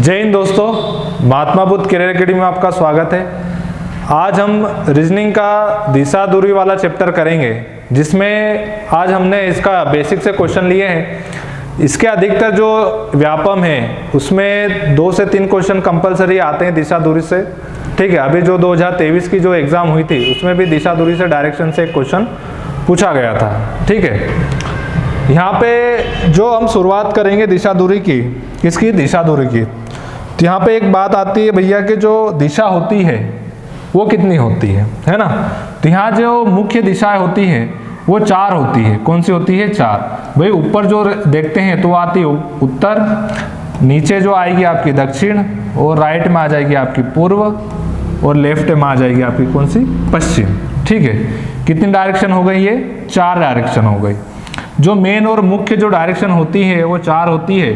जय हिंद दोस्तों, Mahatma Buddha career academy में आपका स्वागत है। आज हम रीजनिंग का दिशा दूरी वाला चैप्टर करेंगे, जिसमें आज हमने इसका बेसिक से क्वेश्चन लिए हैं। इसके अधिकतर जो व्यापम है उसमें 2 से 3 क्वेश्चन कंपलसरी आते हैं दिशा दूरी से। ठीक है, अभी जो 2023 की जो एग्जाम हुई थी उसमें भी दिशा दूरी से डायरेक्शन से एक क्वेश्चन पूछा गया था। ठीक है, यहाँ पे जो हम शुरुआत करेंगे दिशा दूरी की, किसकी? दिशा दूरी की। तो यहाँ पे एक बात आती है भैया कि जो दिशा होती है वो कितनी होती है ना। तो यहाँ जो मुख्य दिशाएं होती है वो 4 होती है। कौन सी होती है? 4। भाई ऊपर जो देखते हैं तो आती है उत्तर, नीचे जो आएगी आपकी दक्षिण, और राइट में आ जाएगी आपकी पूर्व, और लेफ्ट में आ जाएगी आपकी कौन सी? पश्चिम। ठीक है, कितनी डायरेक्शन हो गई? ये 4 डायरेक्शन हो गई। जो मेन और मुख्य जो डायरेक्शन होती है वो 4 होती है,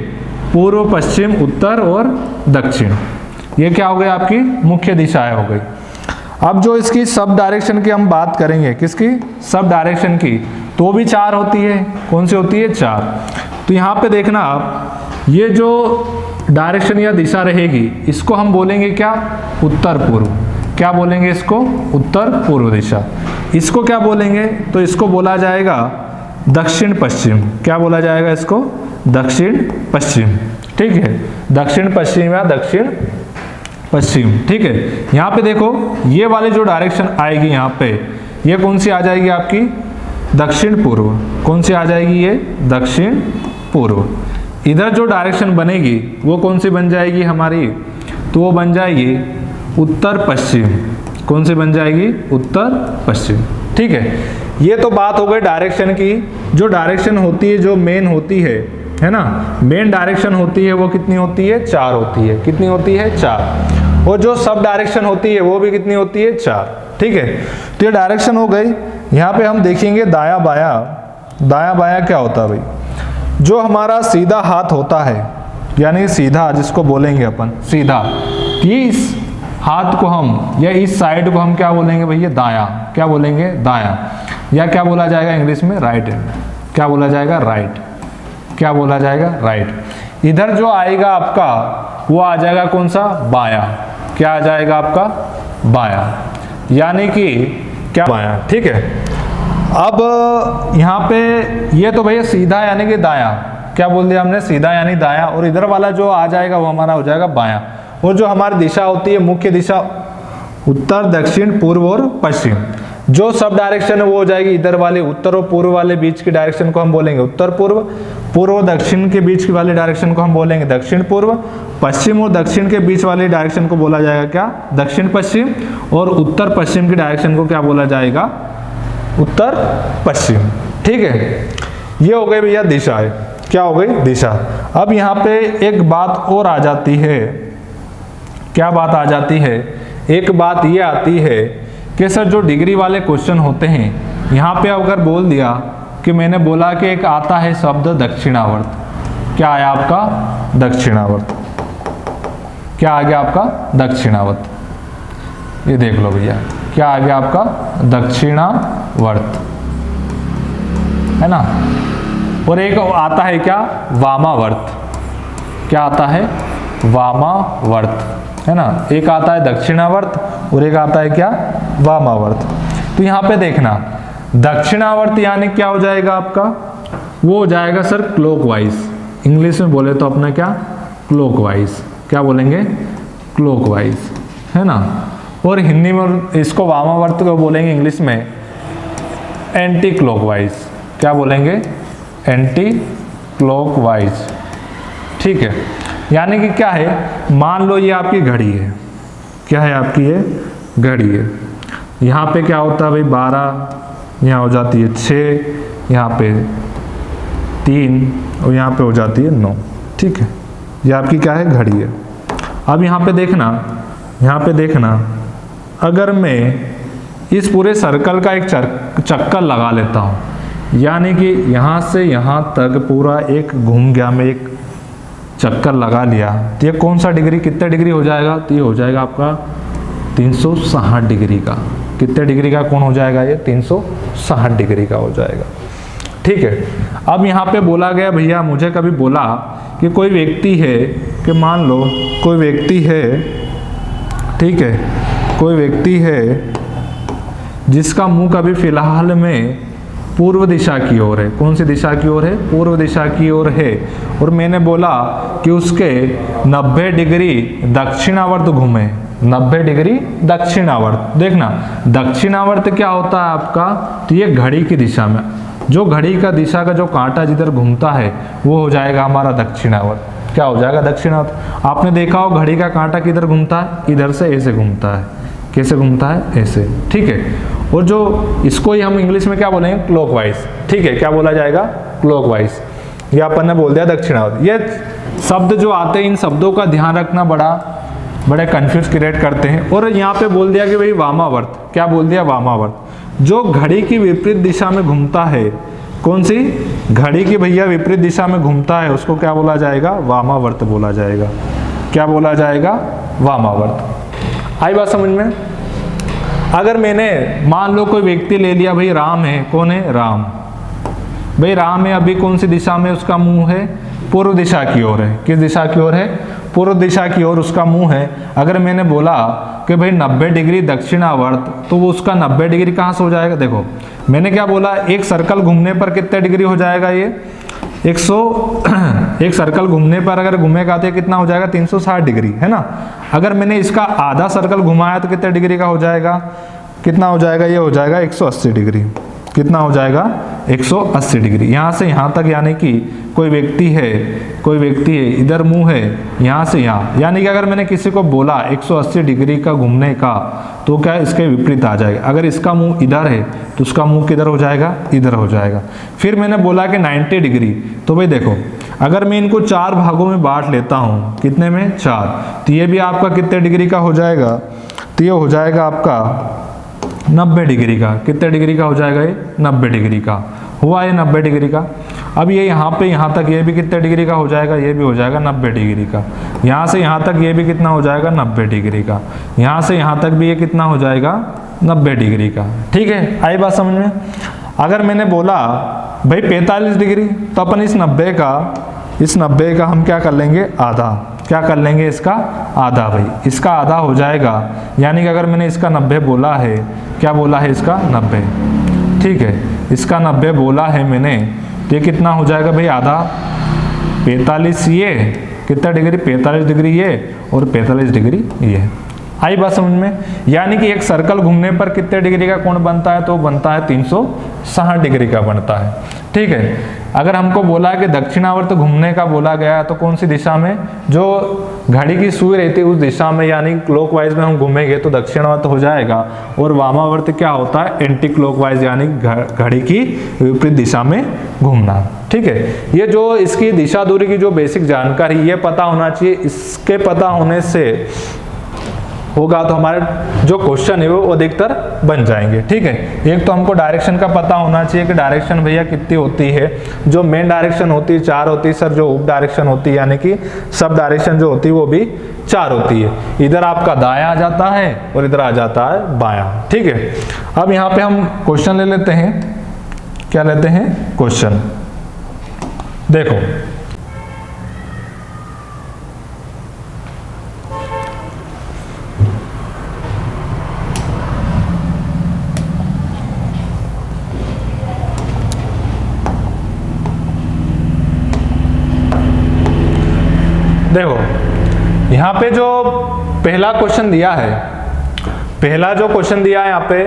पूर्व, पश्चिम, उत्तर और दक्षिण। ये क्या हो गई? आपकी मुख्य दिशाएं हो गई। अब जो इसकी सब डायरेक्शन की हम बात करेंगे, किसकी? सब डायरेक्शन की, तो भी 4 होती है। कौन सी होती है? 4। तो यहाँ पे देखना आप, ये जो डायरेक्शन या दिशा रहेगी इसको हम बोलेंगे क्या? उत्तर पूर्व। क्या बोलेंगे इसको? उत्तर पूर्व दिशा। इसको क्या बोलेंगे? तो इसको बोला जाएगा दक्षिण पश्चिम। क्या बोला जाएगा इसको? दक्षिण पश्चिम। ठीक है, दक्षिण पश्चिम या दक्षिण पश्चिम। ठीक है, यहाँ पे देखो ये वाली जो डायरेक्शन आएगी यहाँ पे, ये कौन सी आ जाएगी आपकी? दक्षिण पूर्व। कौन सी आ जाएगी? ये दक्षिण पूर्व। इधर जो डायरेक्शन बनेगी वो कौन सी बन जाएगी हमारी? तो वो बन जाएगी उत्तर पश्चिम। कौन सी बन जाएगी? उत्तर पश्चिम। ठीक है, ये तो बात हो गई डायरेक्शन की। जो डायरेक्शन होती है, जो मेन होती है ना, मेन डायरेक्शन होती है वो कितनी होती है? 4 होती है। कितनी होती है? 4। और जो सब डायरेक्शन होती है वो भी कितनी होती है? 4। ठीक है, तो ये डायरेक्शन हो गई। यहाँ पे हम देखेंगे दाया बाया। दाया बाया क्या होता है भाई? जो हमारा सीधा हाथ होता है, यानी सीधा, जिसको बोलेंगे अपन सीधा, इस हाथ को हम या इस साइड को हम क्या बोलेंगे भैया? दाया। क्या बोलेंगे? दाया। या क्या बोला जाएगा इंग्लिश में? Right hand. क्या बोला जाएगा? राइट। क्या बोला जाएगा? राइट। इधर जो आएगा आपका वो आ जाएगा कौन सा? बाया। क्या आ जाएगा आपका? बाया। यानी कि क्या? बाया। ठीक है, अब यहाँ पे ये तो भैया सीधा यानी कि दाया। क्या बोल दिया हमने? सीधा यानी दाया। और इधर वाला जो आ जाएगा वो हमारा हो जाएगा बाया। और जो हमारी दिशा होती है, मुख्य दिशा, उत्तर, दक्षिण, पूर्व और पश्चिम। जो सब डायरेक्शन है वो हो जाएगी इधर वाले, उत्तर और पूर्व वाले बीच की डायरेक्शन को हम बोलेंगे उत्तर पूर्व। पूर्व और दक्षिण के बीच की वाली डायरेक्शन को हम बोलेंगे दक्षिण पूर्व। पश्चिम और दक्षिण के बीच वाली डायरेक्शन को बोला जाएगा क्या? दक्षिण पश्चिम। और उत्तर पश्चिम की डायरेक्शन को क्या बोला जाएगा? उत्तर पश्चिम। ठीक है, ये हो गई भैया दिशाएं। क्या हो गई? दिशा। अब यहाँ पे एक बात और आ जाती है। क्या बात आ जाती है? एक बात ये आती है कि सर जो डिग्री वाले क्वेश्चन होते हैं, यहाँ पे अगर बोल दिया कि मैंने बोला कि एक आता है शब्द दक्षिणावर्त। क्या आया आपका? दक्षिणावर्त। क्या आ गया आपका? दक्षिणावर्त। ये देख लो भैया, क्या आ गया आपका? दक्षिणावर्त, है ना। और एक आता है क्या? वामावर्त। क्या आता है? वामावर्त, है ना। एक आता है दक्षिणावर्त और एक आता है क्या? वामावर्त। तो यहाँ पे देखना, दक्षिणावर्त यानी क्या हो जाएगा आपका? वो हो जाएगा सर क्लॉकवाइज। इंग्लिश में बोले तो अपना क्या? क्लॉकवाइज। क्या बोलेंगे? क्लॉकवाइज, है ना। और हिंदी में इसको वामावर्त को बोलेंगे इंग्लिश में एंटी क्लॉकवाइज। क्या बोलेंगे? Anti clockwise. ठीक है, यानी कि क्या है? मान लो ये आपकी घड़ी है। क्या है आपकी? ये घड़ी है। यहाँ पे क्या होता है भाई? 12, यहाँ हो जाती है 6, यहाँ पे 3 और यहाँ पे हो जाती है 9। ठीक है, ये आपकी क्या है? घड़ी है। अब यहाँ पे देखना, यहाँ पे देखना, अगर मैं इस पूरे सर्कल का एक चक्कर लगा लेता हूँ, यानी कि यहाँ से यहाँ तक पूरा एक घूम गया, मैं एक चक्कर लगा लिया, तो ये कौन सा डिग्री, कितने डिग्री हो जाएगा? तो ये हो जाएगा आपका 360 डिग्री का। कितने डिग्री का कोण हो जाएगा? ये 360 डिग्री का हो जाएगा। ठीक है। अब यहाँ पे बोला गया भैया, मुझे कभी बोला कि कोई व्यक्ति है, कि मान लो कोई व्यक्ति है, ठीक है, कोई व्यक्ति है जिसका मुंह कभी फिलहाल में पूर्व दिशा की ओर है। कौन सी दिशा की ओर है? पूर्व दिशा की ओर है। और मैंने बोला कि उसके 90 डिग्री दक्षिणावर्त घूमे। 90 डिग्री दक्षिणावर्त। देखना दक्षिणावर्त क्या होता है आपका, तो ये घड़ी की दिशा में, जो घड़ी का दिशा का जो कांटा जिधर घूमता है वो हो जाएगा हमारा दक्षिणावर्त। क्या हो जाएगा? दक्षिणावर्त। आपने देखा हो घड़ी का कांटा किधर घूमता है? इधर से ऐसे घूमता है। कैसे घूमता है? ऐसे, ठीक है। और जो इसको ही हम इंग्लिश में क्या बोलेंगे? क्लॉकवाइज, ठीक है। क्या बोला जाएगा? क्लॉकवाइज। ये अपन ने बोल दिया दक्षिणावर्त। ये शब्द जो आते हैं, इन शब्दों का ध्यान रखना, बड़े कंफ्यूज क्रिएट करते हैं। और यहाँ पे बोल दिया कि भाई वामावर्त। क्या बोल दिया? वामावर्त। जो घड़ी की विपरीत दिशा में घूमता है, कौन सी? घड़ी की भैया विपरीत दिशा में घूमता है, उसको क्या बोला जाएगा? वामावर्त बोला जाएगा। क्या बोला जाएगा? वामावर्त। आई बात समझ में? अगर मैंने मान लो कोई व्यक्ति ले लिया, भाई राम है। कौन है? राम। भाई राम है, अभी कौन सी दिशा में उसका मुंह है? पूर्व दिशा की ओर है। किस दिशा की ओर है? पूर्व दिशा की ओर उसका मुंह है। अगर मैंने बोला कि भाई 90 डिग्री दक्षिणावर्त, तो वो उसका 90 डिग्री कहाँ से हो जाएगा? देखो मैंने क्या बोला, एक सर्कल घूमने पर कितने डिग्री हो जाएगा? ये 100 एक सर्कल घूमने पर अगर घूमेगा तो कितना हो जाएगा? 360 डिग्री, है ना। अगर मैंने इसका आधा सर्कल घुमाया तो कितने डिग्री का हो जाएगा? कितना हो जाएगा? ये हो जाएगा 180 डिग्री। कितना हो जाएगा? 180 डिग्री। यहाँ से यहाँ तक, यानी कि कोई व्यक्ति है, इधर मुंह है, यहाँ से यहाँ, यानी कि अगर मैंने किसी को बोला 180 डिग्री का घूमने का, तो क्या इसके विपरीत आ जाएगा। अगर इसका मुंह इधर है तो उसका मुंह किधर हो जाएगा? इधर हो जाएगा। फिर मैंने बोला कि 90 डिग्री, तो भाई देखो अगर मैं इनको 4 भागों में बांट लेता हूँ, कितने में? 4, तो ये भी आपका कितने डिग्री का हो जाएगा? तो ये हो जाएगा आपका 90 डिग्री का। कितने डिग्री का हो जाएगा? ये 90 डिग्री का हुआ, ये 90 डिग्री का। अब ये यहाँ पे यहाँ तक ये भी कितने डिग्री का हो जाएगा? ये भी हो जाएगा 90 डिग्री का। यहाँ से यहाँ तक ये भी कितना हो जाएगा? 90 डिग्री का। यहाँ से यहाँ तक भी ये कितना हो जाएगा? 90 डिग्री का, ठीक है। आई बात समझ में? अगर मैंने बोला भाई 45 डिग्री, तो अपन इस 90 का हम क्या कर लेंगे? आधा। क्या कर लेंगे? इसका आधा। भाई इसका आधा हो जाएगा, यानी कि अगर मैंने इसका 90 बोला है, क्या बोला है? इसका 90, ठीक है। इसका 90 बोला है मैंने, तो ये कितना हो जाएगा भाई? आधा। 45 ये, कितना डिग्री? 45 डिग्री ये, और 45 डिग्री ये। आई बात समझ में? यानी कि एक सर्कल घूमने पर कितने डिग्री का कोण बनता है? तो बनता है 360 डिग्री का बनता है, ठीक है। अगर हमको बोला है कि दक्षिणावर्त घूमने का बोला गया है, तो कौन सी दिशा में? जो घड़ी की सुई रहती है उस दिशा में, यानी क्लॉकवाइज में हम घूमेंगे तो दक्षिणावर्त हो जाएगा। और वामावर्त क्या होता है? एंटी क्लॉकवाइज, यानी घड़ी की विपरीत दिशा में घूमना, ठीक है। ये जो इसकी दिशा दूरी की जो बेसिक जानकारी ये पता होना चाहिए। इसके पता होने से होगा तो हमारे जो क्वेश्चन है वो अधिकतर बन जाएंगे, ठीक है। एक तो हमको डायरेक्शन का पता होना चाहिए कि डायरेक्शन भैया कितनी होती है। जो मेन डायरेक्शन होती है 4 होती है सर, जो उप डायरेक्शन होती है यानी कि सब डायरेक्शन जो होती है वो भी 4 होती है। इधर आपका दायां आ जाता है और इधर आ जाता है बायां, ठीक है। अब यहाँ पे हम क्वेश्चन ले लेते हैं। क्या लेते हैं? क्वेश्चन। देखो यहाँ पे जो पहला क्वेश्चन दिया है, पहला जो क्वेश्चन दिया है यहाँ पे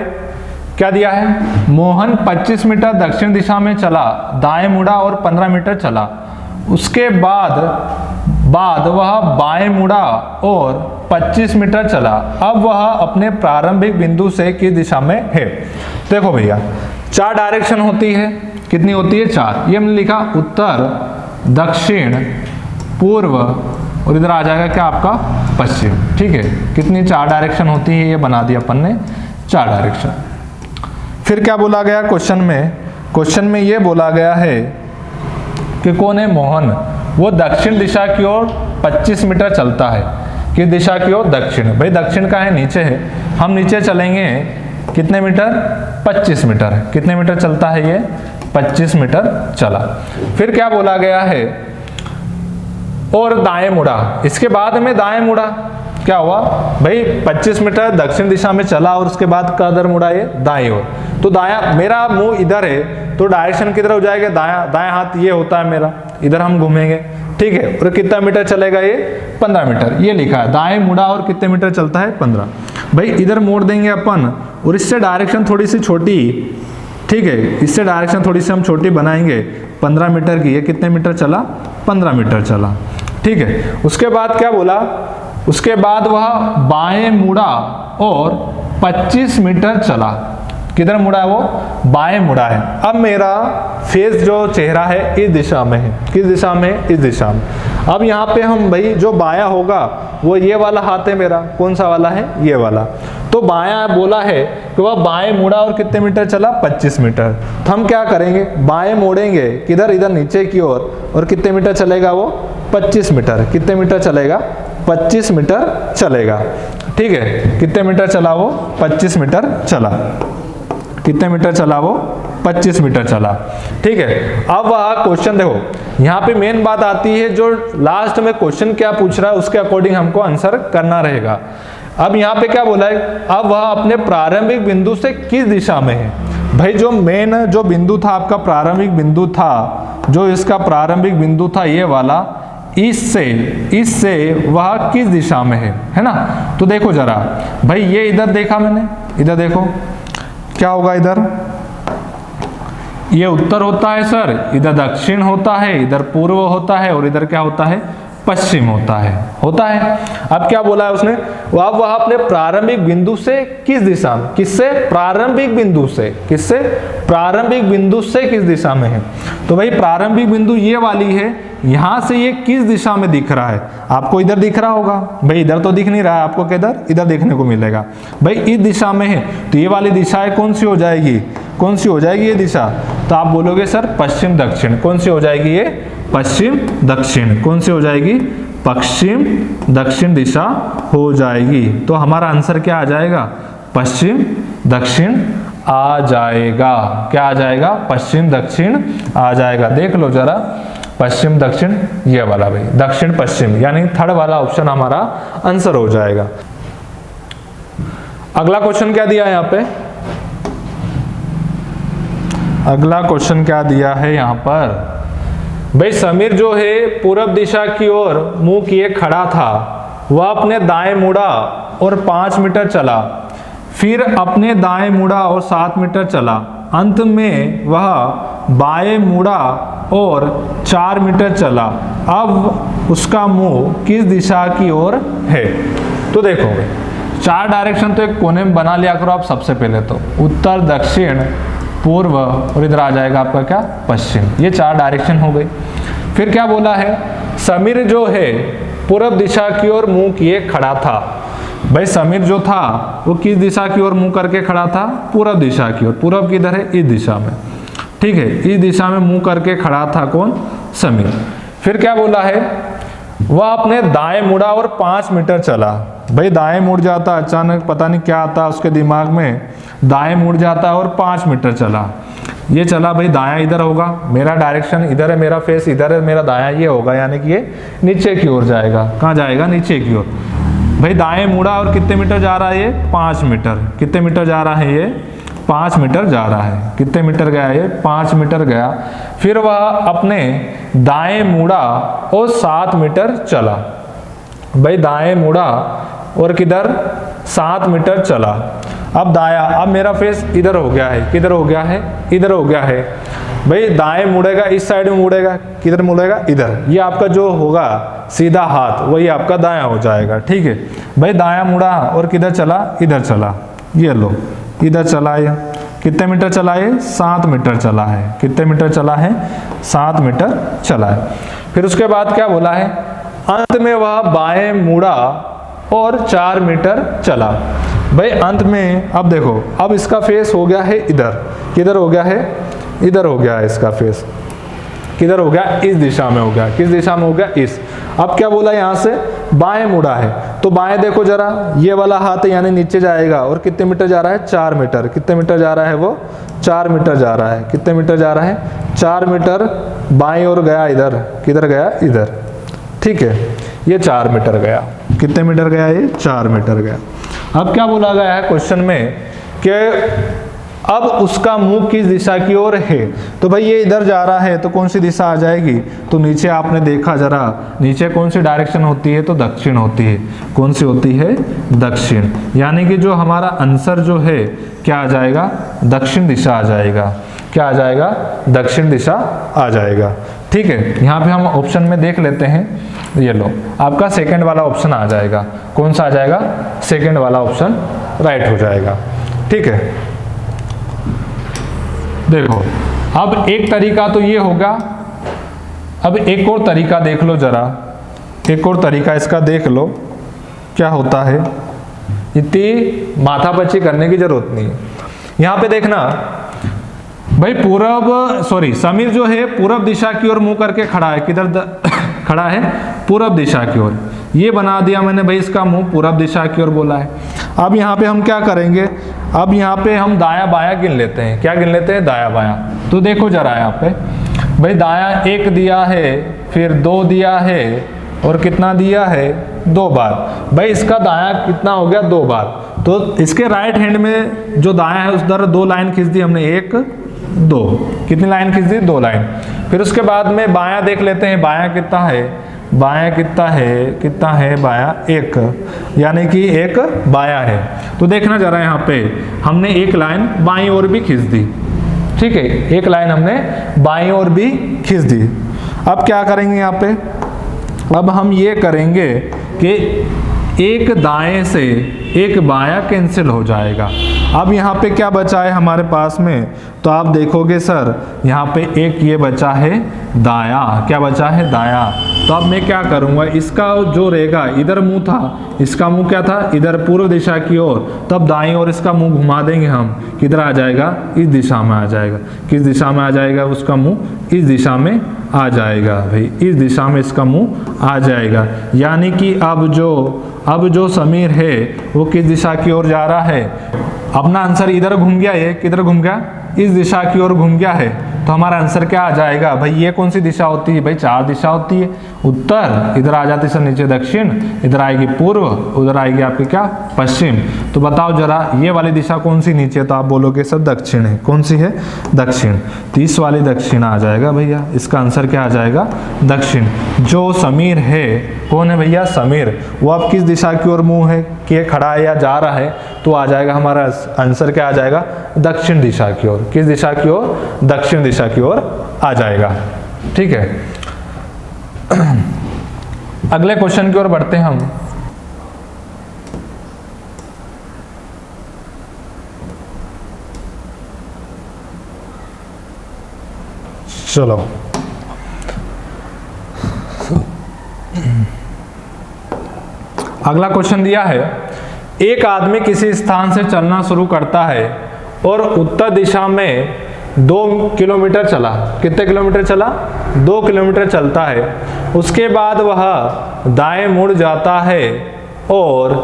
क्या दिया है? मोहन 25 मीटर दक्षिण दिशा में चला, दाएं मुड़ा और 15 मीटर चला। उसके बाद वह बाएं मुड़ा और 25 मीटर चला। अब वह अपने प्रारंभिक बिंदु से किस दिशा में है? देखो भैया 4 डायरेक्शन होती है। कितनी होती है? 4। ये हमने लिखा उत्तर, दक्षिण, पूर्व और इधर आ जाएगा क्या आपका? पश्चिम, ठीक है। कितनी? 4 डायरेक्शन होती है। ये बना दिया अपन ने 4 डायरेक्शन। फिर क्या बोला गया क्वेश्चन में? क्वेश्चन में ये बोला गया है कि कौन है? मोहन। वो दक्षिण दिशा की ओर 25 मीटर चलता है। किस दिशा की ओर? दक्षिण। भाई दक्षिण का है, नीचे है। हम नीचे चलेंगे कितने मीटर? 25 मीटर। कितने मीटर चलता है ये? 25 मीटर चला। फिर क्या बोला गया है, और दाएं मुड़ा, इसके बाद में दाएं मुड़ा, क्या हुआ भाई 25 मीटर दक्षिण दिशा में चला और उसके बाद कदर मुड़ा ये दाएं ओर। तो दाया, मेरा मुंह इधर है तो डायरेक्शन किधर हो जाएगा, दाया, दाया हाथ ये होता है मेरा, इधर हम घूमेंगे, ठीक है। और कितना मीटर चलेगा ये, 15 मीटर, ये लिखा है दाएं मुड़ा और कितने मीटर चलता है, 15। भाई इधर मोड़ देंगे अपन और इससे डायरेक्शन थोड़ी सी छोटी, ठीक है, इससे डायरेक्शन थोड़ी सी हम छोटी बनाएंगे 15 मीटर की, ये कितने मीटर चला, 15 मीटर चला, ठीक है। उसके बाद क्या बोला, उसके बाद वह बाएं मुड़ा और 25 मीटर चला। किधर मुड़ा है वो, बाएं मुड़ा है। अब मेरा फेस जो चेहरा है इस दिशा में है, किस दिशा में, इस दिशा में। अब यहाँ पे हम भाई जो बायां होगा वो ये वाला हाथ है मेरा, कौन सा वाला है, ये वाला। तो बायां बोला है कि वह बाएं मुड़ा और कितने मीटर चला, 25 मीटर। तो हम क्या करेंगे, बाएं मोड़ेंगे किधर, इधर नीचे की ओर, और कितने मीटर चलेगा वो, 25 मीटर। कितने मीटर चलेगा, 25 मीटर चलेगा, ठीक है। कितने मीटर चला वो, 25 मीटर चला। कितने मीटर चला वो, 25 मीटर चला, ठीक है। अब वह क्वेश्चन देखो, यहाँ पे मेन बात आती है, जो लास्ट में क्वेश्चन क्या पूछ रहा है उसके अकॉर्डिंग हमको आंसर करना रहेगा। अब यहाँ पे क्या बोला है, अब वह अपने प्रारंभिक बिंदु से किस दिशा में है। भाई जो मेन जो बिंदु था आपका, प्रारंभिक बिंदु था, जो इसका प्रारंभिक बिंदु था ये वाला, इससे वह किस दिशा में है ना। तो देखो जरा भाई, ये इधर देखा मैंने, इधर देखो क्या होगा, इधर ये उत्तर होता है सर, इधर दक्षिण होता है, इधर पूर्व होता है, और इधर क्या होता है, पश्चिम होता है। अब क्या बोला है उसने, वह अपने प्रारंभिक बिंदु से किस दिशा में, किससे, प्रारंभिक बिंदु से, किससे, प्रारंभिक बिंदु से किस दिशा में है। तो भाई प्रारंभिक बिंदु ये वाली है, यहां से ये किस दिशा में दिख रहा है, आपको इधर दिख रहा होगा, भाई इधर तो दिख नहीं रहा है आपको, किधर, इधर देखने को मिलेगा। भाई इस दिशा में है तो ये वाली दिशाएं कौन सी हो जाएगी, कौन सी हो जाएगी ये दिशा, तो आप बोलोगे सर पश्चिम दक्षिण। कौन सी हो जाएगी ये, पश्चिम दक्षिण। कौन सी हो जाएगी, पश्चिम दक्षिण दिशा हो जाएगी। तो हमारा आंसर क्या आ जाएगा, पश्चिम दक्षिण आ जाएगा। क्या आ जाएगा, पश्चिम दक्षिण आ जाएगा। देख लो जरा, पश्चिम दक्षिण ये वाला भाई, दक्षिण पश्चिम, यानी थर्ड वाला ऑप्शन हमारा आंसर हो जाएगा। अगला क्वेश्चन क्या दिया है यहाँ पे, अगला क्वेश्चन क्या दिया है यहाँ पर, भाई समीर जो है पूरब दिशा की ओर मुंह किए खड़ा था, वह अपने दाएं मुड़ा और 5 मीटर चला, फिर अपने दाएं मुड़ा और 7 मीटर चला, अंत में वह बाएं मुड़ा और 4 मीटर चला। अब उसका मुंह किस दिशा की ओर है। तो देखो 4 डायरेक्शन तो एक कोने में बना लिया करो आप सबसे पहले, तो उत्तर, दक्षिण, पूर्व, और इधर आ जाएगा आपका क्या, पश्चिम। ये 4 डायरेक्शन हो गई। फिर क्या बोला है, समीर जो है पूर्व दिशा की ओर मुंह किए खड़ा था। भाई समीर जो था वो किस दिशा की ओर मुंह करके खड़ा था, पूर्व दिशा की ओर। पूर्व किधर है, इस दिशा में, ठीक है, इस दिशा में मुंह करके खड़ा था कौन, समीर। फिर क्या बोला है, वह अपने दाएं मुड़ा और 5 मीटर चला। भाई दाएं मुड़ जाता, अचानक पता नहीं क्या आता उसके दिमाग में, दाएं मुड़ जाता और 5 मीटर चला। ये चला भाई, दायां इधर होगा, मेरा डायरेक्शन इधर है, मेरा फेस इधर है, मेरा दायां ये होगा, यानी कि ये नीचे की ओर जाएगा। कहाँ जाएगा, नीचे की ओर। भाई दाएं मुड़ा और कितने मीटर जा रहा है ये, 5 मीटर। कितने मीटर जा रहा है ये, 5 मीटर जा रहा है। कितने मीटर गया ये, 5 मीटर गया। फिर वह अपने दाएं मुड़ा और 7 मीटर चला। भाई दाएं मुड़ा और किधर, 7 मीटर चला। अब दाया, अब मेरा फेस इधर हो गया है, किधर हो गया है, इधर हो गया है। भाई दाएं मुड़ेगा, इस साइड में मुड़ेगा, किधर मुड़ेगा, इधर। ये आपका जो होगा सीधा हाथ, वही आपका दायां हो जाएगा, ठीक है। भाई दायां मुड़ा और किधर चला, इधर चला। ये लो, इधर चला है। कितने मीटर चला है, 7 मीटर चला है। कितने मीटर चला है, 7 मीटर चला है। फिर उसके बाद क्या बोला है, अंत में वह बाएं मुड़ा और 4 मीटर चला। भाई अंत में अब देखो, अब इसका फेस हो गया है इधर, किधर हो गया है, इधर हो गया है इसका फेस, किधर हो गया, इस दिशा में हो गया। किस दिशा में हो गया, इस। अब क्या बोला यहाँ से, बाएं मुड़ा है, तो बाएं देखो जरा, ये वाला हाथ यानी नीचे जाएगा और कितने मीटर जा रहा है, 4 मीटर। कितने मीटर जा रहा है वो, 4 मीटर जा रहा है। कितने मीटर जा रहा है, 4 मीटर बाएं ओर गया, इधर किधर गया, इधर, ठीक है, ये 4 मीटर गया। कितने मीटर गया, ये 4 मीटर गया। अब क्या बोला गया है क्वेश्चन में कि अब उसका मुंह किस दिशा की ओर है, तो भाई ये इधर जा रहा है तो कौन सी दिशा आ जाएगी, तो नीचे आपने देखा जरा, नीचे कौन सी डायरेक्शन होती है, तो दक्षिण होती है। कौन सी होती है, दक्षिण, यानी कि जो हमारा आंसर जो है क्या आ जाएगा, दक्षिण दिशा आ जाएगा। क्या आ जाएगा, दक्षिण दिशा आ जाएगा। ठीक है, यहाँ पे हम ऑप्शन में देख लेते हैं, ये लो आपका सेकंड वाला ऑप्शन आ जाएगा। कौन सा आ जाएगा, सेकंड वाला ऑप्शन राइट हो जाएगा। ठीक है, देखो अब एक तरीका तो ये होगा, अब एक और तरीका देख लो जरा, एक और तरीका इसका देख लो क्या होता है। इतनी माथापच्ची करने की जरूरत नहीं है। यहाँ पे देखना भाई, समीर जो है पूरब दिशा की ओर मुंह करके खड़ा है। किधर खड़ा है, पूरब दिशा की ओर। ये बना दिया मैंने भाई, इसका मुंह पूरब दिशा की ओर बोला है। अब यहाँ पे हम क्या करेंगे, अब यहाँ पे हम दाया बाया गिन लेते हैं। क्या गिन लेते हैं, दाया बाया। तो देखो जरा यहाँ पे भाई, दाया 1 दिया है, फिर 2 दिया है, और कितना दिया है, 2 बार। भाई इसका दाया कितना हो गया, 2 बार। तो इसके राइट हैंड में जो दाया है उस तरह 2 लाइन खींच दी हमने, 1 2, कितनी लाइन खींच दी, 2 लाइन। फिर उसके बाद में बाया देख लेते हैं, बाया कितना है, बाया कितना है बाया 1, यानी कि 1 बाया है। तो देखना जरा यहाँ पे हमने 1 लाइन बाईं ओर भी खींच दी। ठीक है, 1 लाइन हमने बाईं ओर भी खींच दी। अब क्या करेंगे यहाँ पे, अब हम ये करेंगे कि एक दाएं से एक बाया कैंसिल हो जाएगा। अब यहाँ पे क्या बचा है हमारे पास में, तो आप देखोगे सर यहाँ पे एक ये बचा है दाया। क्या बचा है, दाया। तो अब मैं क्या करूँगा, इसका जो रहेगा, इधर मुंह था, इसका मुंह क्या था, इधर पूर्व दिशा की ओर। तो अब दाईं ओर इसका मुंह घुमा देंगे हम, किधर आ जाएगा, इस दिशा में आ जाएगा। किस दिशा में आ जाएगा उसका मुंह, इस दिशा में आ जाएगा भाई, इस दिशा में इसका मुंह आ जाएगा। यानी कि अब जो समीर है वो किस दिशा की ओर जा रहा है, अपना आंसर इधर घूम गया, ये किधर घूम गया, इस दिशा की ओर घूम गया है। तो हमारा आंसर क्या आ जाएगा भाई, ये कौन सी दिशा होती है भाई, 4 दिशा होती है। उत्तर, इधर आ जाती सर नीचे दक्षिण, इधर आएगी पूर्व, उधर आएगी आपकी क्या, पश्चिम। तो बताओ जरा ये वाली दिशा कौन सी नीचे है, तो आप बोलोगे सर दक्षिण है। कौन सी है, दक्षिण। 30 वाली दक्षिण आ जाएगा भैया, इसका आंसर क्या आ जाएगा, दक्षिण। जो समीर है, कौन है भैया, समीर, वो अब किस दिशा की ओर मुंह है कि खड़ा है या जा रहा है, तो आ जाएगा हमारा आंसर क्या आ जाएगा, दक्षिण दिशा की ओर। किस दिशा की ओर, दक्षिण दिशा की ओर आ जाएगा। ठीक है, अगले क्वेश्चन की ओर बढ़ते हैं हम। चलो अगला क्वेश्चन दिया है, एक आदमी किसी स्थान से चलना शुरू करता है और उत्तर दिशा में 2 किलोमीटर चला। कितने किलोमीटर चला, 2 किलोमीटर चलता है। उसके बाद वह दाएं मुड़ जाता है और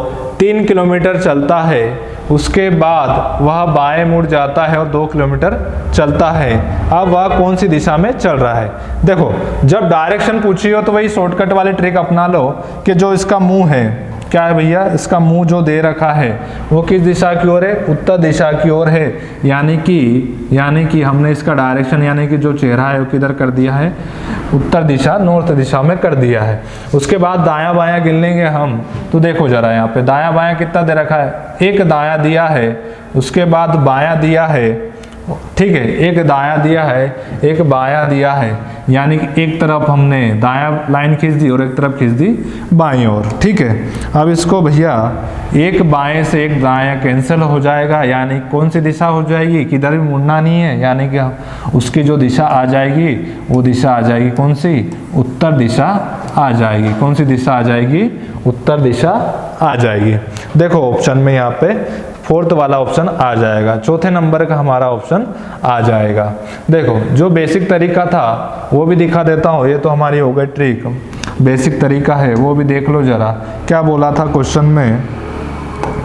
3 किलोमीटर चलता है। उसके बाद वह बाएं मुड़ जाता है और 2 किलोमीटर चलता है। अब वह कौन सी दिशा में चल रहा है। देखो, जब डायरेक्शन पूछी हो तो वही शॉर्टकट वाली ट्रिक अपना लो कि जो इसका मुंह है, क्या है भैया, इसका मुंह जो दे रखा है वो किस दिशा की ओर है, उत्तर दिशा की ओर है। यानी कि हमने इसका डायरेक्शन, यानी कि जो चेहरा है वो किधर कर दिया है, उत्तर दिशा, नॉर्थ दिशा में कर दिया है। उसके बाद दायां बायां गिन लेंगे हम। तो देखो जरा यहाँ पे दायां बायां कितना दे रखा है, एक दायां दिया है, उसके बाद बायां दिया है। ठीक है, एक दायां दिया है, एक बायां दिया है, यानी कि एक तरफ हमने दायां लाइन खींच दी और एक तरफ खींच दी बाईं ओर। ठीक है, अब इसको भैया एक बाएं से एक दायां कैंसिल हो जाएगा, यानी कौन सी दिशा हो जाएगी, किधर भी मुड़ना नहीं है, यानी कि उसकी जो दिशा आ जाएगी वो दिशा आ जाएगी कौन सी, उत्तर दिशा आ जाएगी। कौन सी दिशा आ जाएगी, उत्तर दिशा आ जाएगी। देखो ऑप्शन में यहाँ पे 4th वाला ऑप्शन आ जाएगा, चौथे नंबर का हमारा ऑप्शन आ जाएगा। देखो जो बेसिक तरीका था वो भी दिखा देता हूँ, ये तो हमारी हो गई ट्रिक। बेसिक तरीका है वो भी देख लो जरा। क्या बोला था क्वेश्चन में,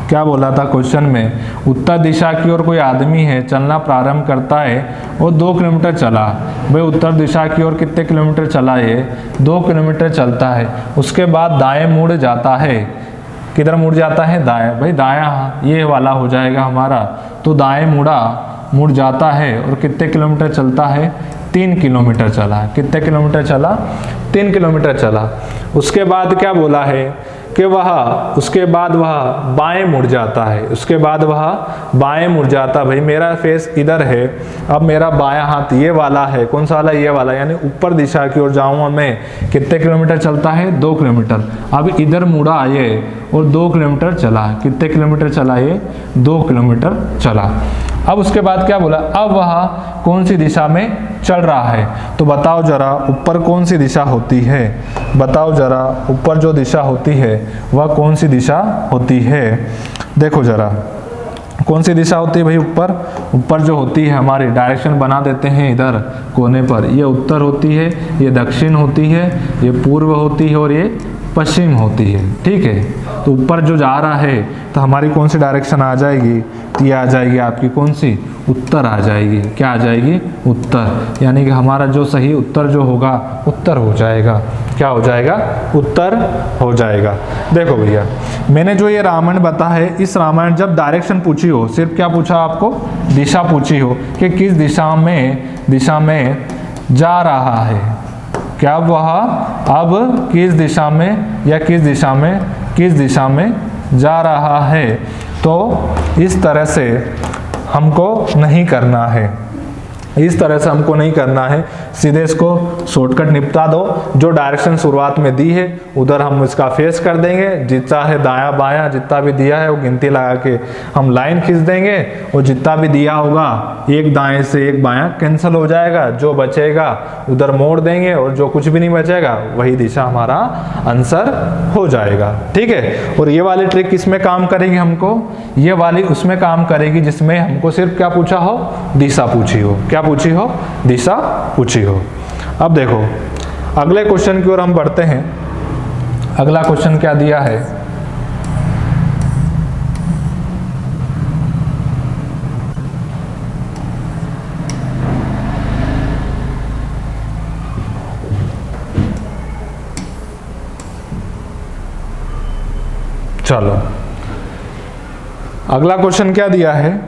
क्या बोला था क्वेश्चन में, उत्तर दिशा की ओर कोई आदमी है, चलना प्रारंभ करता है और 2 किलोमीटर चला। भाई उत्तर दिशा की ओर कितने किलोमीटर चला ये, 2 किलोमीटर चलता है। उसके बाद दाएं मुड़ जाता है, किधर मुड़ जाता है, दाएं। भाई दायां ये वाला हो जाएगा हमारा, तो दाएं मुड़ जाता है और कितने किलोमीटर चलता है, 3 किलोमीटर चला। कितने किलोमीटर चला, 3 किलोमीटर चला। उसके बाद क्या बोला है कि उसके बाद वह बाएं मुड़ जाता है। उसके बाद वह बाएं मुड़ जाता। भाई मेरा फेस इधर है, अब मेरा बायां हाथ ये वाला है, कौन सा वाला, ये वाला, यानी ऊपर दिशा की ओर जाऊंगा मैं। कितने किलोमीटर चलता है, 2 किलोमीटर। अब इधर मुड़ा ये और 2 किलोमीटर चला। कितने किलोमीटर चला ये, 2 किलोमीटर चला। अब उसके बाद क्या बोला, अब वह कौन सी दिशा में चल रहा है, तो बताओ जरा ऊपर कौन सी दिशा होती है, बताओ जरा ऊपर जो दिशा होती है वह कौन सी दिशा होती है। देखो जरा कौन सी दिशा होती है भाई, ऊपर जो होती है हमारी, डायरेक्शन बना देते हैं इधर कोने पर, ये उत्तर होती है, ये दक्षिण होती है, ये पूर्व होती है और ये पश्चिम होती है। ठीक है, तो ऊपर जो जा रहा है तो हमारी कौन सी डायरेक्शन आ जाएगी, तो ये आ जाएगी आपकी कौन सी, उत्तर आ जाएगी। क्या आ जाएगी, उत्तर। यानी कि हमारा जो सही उत्तर जो होगा, उत्तर हो जाएगा। क्या हो जाएगा, उत्तर हो जाएगा। देखो भैया मैंने जो ये रामायण बता है, इस रामायण जब डायरेक्शन पूछी हो, सिर्फ क्या पूछा आपको, दिशा पूछी हो कि किस दिशा में जा रहा है, क्या वह अब किस दिशा में या किस दिशा में जा रहा है, तो इस तरह से हमको नहीं करना है, इस तरह से हमको नहीं करना है। सीधे इसको शॉर्टकट निपटा दो, जो डायरेक्शन शुरुआत में दी है उधर हम इसका फेस कर देंगे, जितना है दायां बायां जितना भी दिया है वो गिनती लगा के हम लाइन खींच देंगे, और जितना भी दिया होगा एक दाएं से एक बायां कैंसिल हो जाएगा, जो बचेगा उधर मोड़ देंगे और जो कुछ भी नहीं बचेगा वही दिशा हमारा आंसर हो जाएगा। ठीक है, और ये वाली ट्रिक किसमें काम करेगी हमको, ये वाली उसमें काम करेगी जिसमें हमको सिर्फ क्या पूछा हो, दिशा पूछी हो। क्या पूछी हो, दिशा पूछी हो। अब देखो अगले क्वेश्चन की ओर हम बढ़ते हैं। अगला क्वेश्चन क्या दिया है, चलो अगला क्वेश्चन क्या दिया है,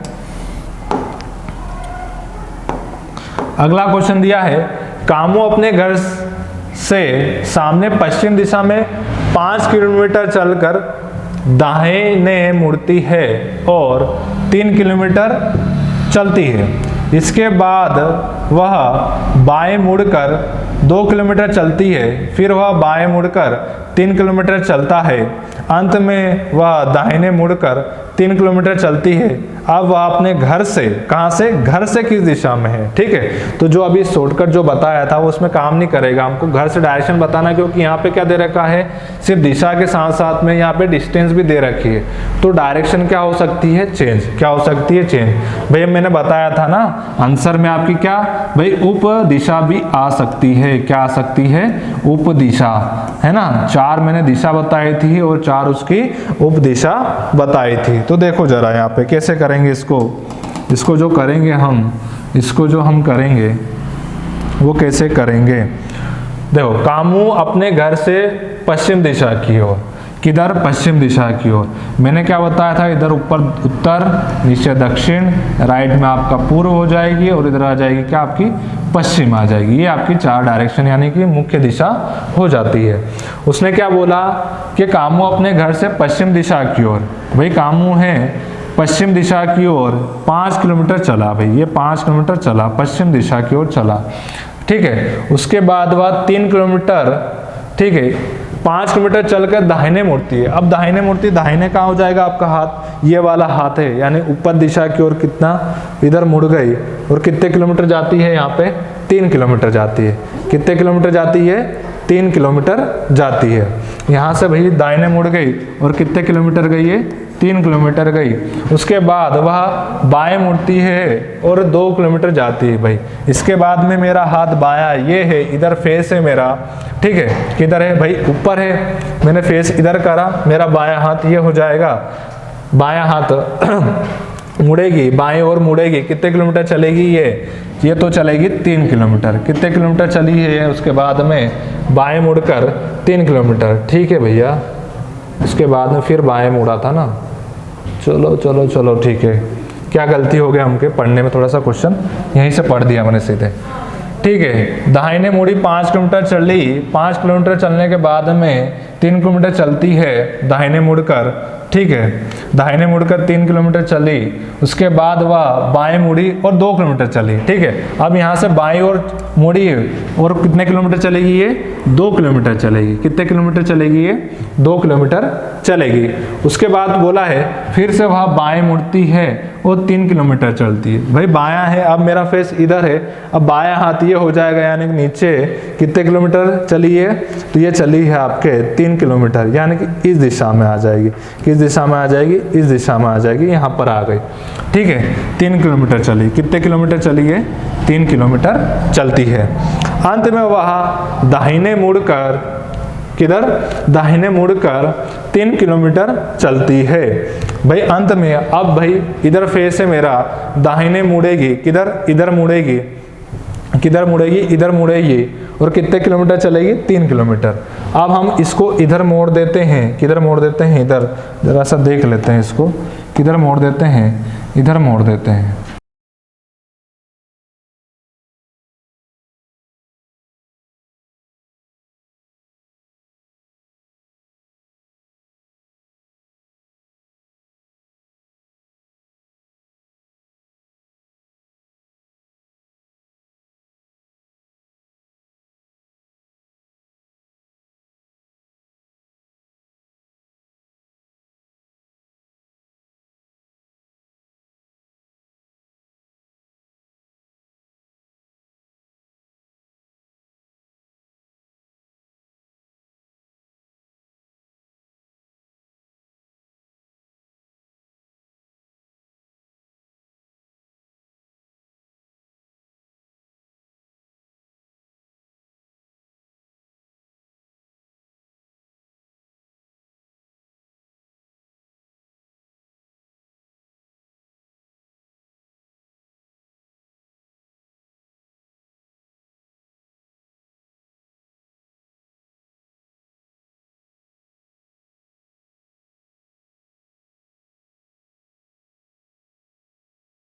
अगला क्वेश्चन दिया है, कामू अपने घर से सामने पश्चिम दिशा में 5 किलोमीटर चलकर दाहिने मुड़ती है और 3 किलोमीटर चलती है। इसके बाद वह बाएं मुड़कर 2 किलोमीटर चलती है, फिर वह बाएं मुड़कर 3 किलोमीटर चलता है, अंत में वह दाहिने मुड़कर 3 किलोमीटर चलती है। अब वह अपने घर से, कहाँ से, घर से किस दिशा में है। ठीक है, तो जो अभी शॉर्टकट जो बताया था वो उसमें काम नहीं करेगा, हमको घर से डायरेक्शन बताना, क्योंकि यहाँ पे क्या दे रखा है, सिर्फ दिशा के साथ साथ में यहाँ पे डिस्टेंस भी दे रखी है, तो डायरेक्शन क्या हो सकती है, चेंज। क्या हो सकती है, चेंज। भैया मैंने बताया था ना आंसर में आपकी क्या, भाई उप दिशा भी आ सकती है। क्या आ सकती है, उप दिशा, है ना। 4 मैंने दिशा बताई थी और 4 उसकी उप दिशा बताई थी। तो देखो जरा यहाँ पे कैसे करेंगे इसको जो करेंगे हम, इसको जो हम करेंगे वो कैसे करेंगे। देखो कामू अपने घर से पश्चिम दिशा की ओर, किधर, पश्चिम दिशा की ओर। मैंने क्या बताया था, इधर ऊपर उत्तर, नीचे दक्षिण, राइट में आपका पूर्व हो जाएगी और इधर आ जाएगी क्या, आपकी पश्चिम आ जाएगी। ये आपकी 4 डायरेक्शन यानी कि मुख्य दिशा हो जाती है। उसने क्या बोला कि कामू अपने घर से पश्चिम दिशा की ओर, भाई कामू है पश्चिम दिशा की ओर 5 किलोमीटर चला। भाई ये 5 किलोमीटर चला, पश्चिम दिशा की ओर चला। ठीक है, उसके बाद वह 3 किलोमीटर, ठीक है, 5 किलोमीटर चलकर दाहिने मुड़ती है। अब दाहिने मुड़ती, दाहिने कहाँ हो जाएगा आपका हाथ, ये वाला हाथ है, यानी ऊपर दिशा की ओर कितना, इधर मुड़ गई और कितने किलोमीटर जाती है यहाँ पे, 3 किलोमीटर जाती है। कितने किलोमीटर जाती है, 3 किलोमीटर जाती है। यहाँ से भाई दाहिने मुड़ गई और कितने किलोमीटर गई है? 3 किलोमीटर गई। उसके बाद वह बाएं मुड़ती है और 2 किलोमीटर जाती है भाई। इसके बाद में मेरा हाथ बायां ये है, इधर फेस है मेरा, ठीक है, किधर है भाई? ऊपर है। मैंने फेस इधर करा, मेरा बायां हाथ ये हो जाएगा, बायां हाथ मुड़ेगी, बाएं ओर मुड़ेगी, कितने किलोमीटर चलेगी ये तो चलेगी 3 किलोमीटर। कितने किलोमीटर चली है? उसके बाद में बाएं मुड़कर 3 किलोमीटर, ठीक है भैया। उसके बाद में फिर बाएं मुड़ा था ना, चलो ठीक है। क्या गलती हो गया हमके पढ़ने में, थोड़ा सा क्वेश्चन यहीं से पढ़ दिया मैंने सीधे, ठीक है। दाहिने मुड़ी 5 किलोमीटर चली, 5 किलोमीटर चलने के बाद में 3 किलोमीटर चलती है दाहिने मुड़कर, ठीक है। दाहिने मुड़कर 3 किलोमीटर चली, उसके बाद वह बाएं मुड़ी और 2 किलोमीटर चली, ठीक है। अब यहाँ से बाएं ओर मुड़ी और कितने किलोमीटर चलेगी ये? 2 किलोमीटर चलेगी। कितने किलोमीटर चलेगी ये? 2 किलोमीटर चलेगी। उसके बाद बोला है फिर से वह बाएं मुड़ती है और 3 किलोमीटर चलती है। भाई बायां है, अब मेरा फेस इधर है, अब बायां हाथ ये हो जाएगा, यानी कि नीचे कितने किलोमीटर चली है? तो ये चली है आपके 3 किलोमीटर, यानी कि इस दिशा में आ जाएगी। किस दिशा में आ जाएगी? इस दिशा में आ जाएगी, यहाँ पर आ गई, ठीक है। 3 किलोमीटर चली। कितने किलोमीटर चली है? 3 किलोमीटर चलती है। अंत में वह दाहिने मुड़कर, किधर? दाहिने मुड़कर 3 किलोमीटर चलती है। भाई अंत में अब भाई इधर फेस है मेरा, दाहिने मुड़ेगी, किधर? इधर मुड़ेगी, किधर मुड़ेगी? इधर मुड़ेगी और कितने किलोमीटर चलेगी? 3 किलोमीटर। अब हम इसको इधर मोड़ देते हैं, किधर मोड़ देते हैं? इधर। जरा सा देख लेते हैं इसको, किधर मोड़ देते हैं? इधर मोड़ देते हैं,